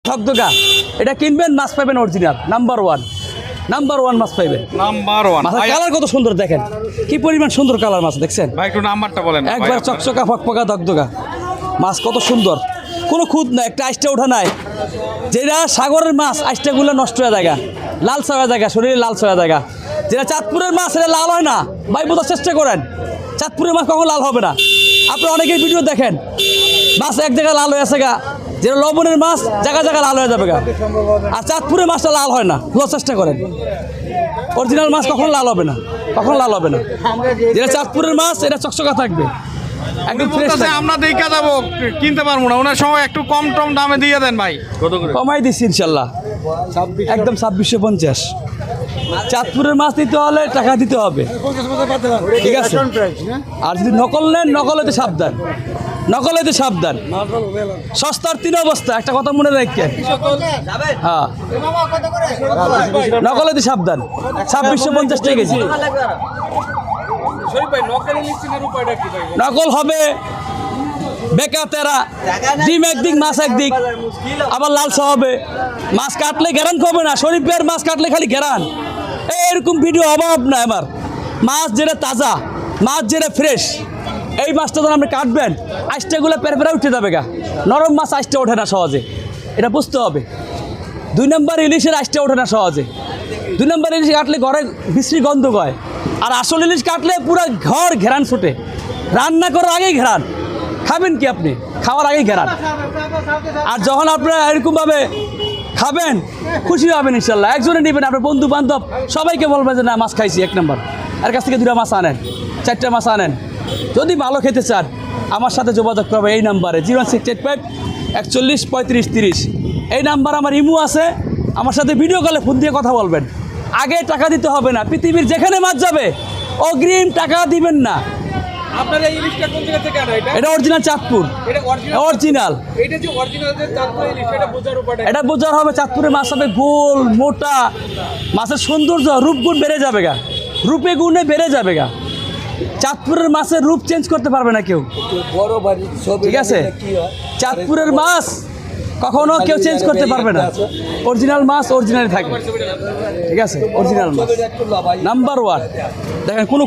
ধকধকা এটা কিনবেন, মাছ পাবেন অরিজিনাল নাম্বার ওয়ান মাছ পাইবেন। নাম্বার 1 মাছের কালার কত সুন্দর দেখেন, কি পরিমাণ সুন্দর কালার মাছ দেখছেন। ভাই একটু নাম্বারটা বলেন ভাই একবার আপনার। চকচকা ফকফকা ধকধকা মাছ কত সুন্দর, কোনো খুঁত নাই, একটা আইসটা ওঠা নাই। যেটা সাগরের মাছ আইসটাগুলো নষ্ট হয়ে জায়গা, লাল হয়ে জায়গা, শরীরে লাল হয়ে জায়গা। যেটা চাঁদপুরের মাছ এটা লাল হয় না, ভাই বোঝার চেষ্টা করেন। চাঁদপুরের মাছ কখনো লাল হবে না। আপনি অনেকের ভিডিও দেখেন মাছ এক জায়গায় লাল হয়ে আছে গা, যেটা লবণের মাছ জায়গা জায়গা লাল হয়ে যাবে গা। আর চাঁদপুরের মাছটা লাল হয় না, বোঝার চেষ্টা করেন। অরিজিনাল মাছ কখনো লাল হবে না, কখনো লাল হবে না। যেটা চাঁদপুরের মাছ এটা চকচকা থাকবে, একদম ফ্রেশ বলতেছে আমরা দেখা যাবো, কিনতে পারবো না, ওনার সময় একটু কম টম দামে দিয়ে দেন ভাই। কত করে? কমাই দিচ্ছি ইনশাল্লাহ, একদম 2650। চাঁদপুরের মাছ নিতে হলে টাকা দিতে হবে, ঠিক আছে। আর যদি নকল নেন, নকল হইতে সাবধান, নকল হইতে সাবধান। সস্তার 3 অবস্থা, একটা কথা মনে রাখেন। হ্যাঁ, নকল হইতে সাবধান। 2650 টাকা কেজি। নকল হবে বেকা তেরা, ডিম একদিক মাছ একদিক, আবার লালসা হবে। মাছ কাটলে গ্যারান হবে না, শরীফের মাছ কাটলে খালি গ্যারান। এরকম ভিডিও অভাব না আমার। মাছ যেটা তাজা, মাছ যেটা ফ্রেশ, এই মাছটা যখন আপনি কাটবেন আইসটাগুলো পেরে উঠে যাবে গা। নরম মাছ আইসটা ওঠে না সহজে, এটা বুঝতে হবে। 2 নম্বর ইলিশের আইসটা ওঠে না সহজে। 2 নম্বর ইলিশ কাটলে ঘরে বিশ্রী গন্ধ হয়, আর আসল ইলিশ কাটলে পুরো ঘর ঘেরান ছুটে। রান্না করার আগেই ঘেরান, খাবেন কি আপনি, খাওয়ার আগেই ঘেরান। আর যখন আপনারা এরকমভাবে খাবেন খুশি হবেন ইনশাল্লাহ। একজনে নেবেন, আপনার বন্ধু বান্ধব সবাইকে বলবেন যে না মাছ খাইছি 1 নম্বর। এর কাছ থেকে 2টা মাছ আনেন, 4টা মাছ আনেন। যদি ভালো খেতে চান আমার সাথে যোগাযোগ করবে এই নাম্বারে 01685 41 35 30। এই নাম্বার আমার ইমো আছে, আমার সাথে ভিডিও কলে ফোন দিয়ে কথা বলবেন। আগে টাকা দিতে হবে না, পৃথিবীর যেখানে মাছ যাবে অগ্রিম টাকা দিবেন না। আপনার এই ইলিশটা কোন জায়গা থেকে আনা? এটা অরিজিনাল চাঁদপুর, এটা অরিজিনাল। এটা যে অরিজিনাল যে চাঁদপুর ইলিশ, এটা বোঝার উপায়টা এটা বোঝার হবে চাঁদপুরের মাছ হবে গোল মোটা, মাছের সৌন্দর্য রূপগুণ বেড়ে যাবে গা, রূপে গুণে বেড়ে যাবে গা। চাঁদপুরের মাছের রূপ চেঞ্জ করতে পারবে না কেউ, ঠিক আছে। চাঁদপুরের মাছ কখনো কেউ চেঞ্জ করতে পারবে না। অরিজিনাল মাছ অরিজিনাল থাকে, ঠিক আছে। অরিজিনাল মাছ নাম্বার 1 দেখেন, কোনো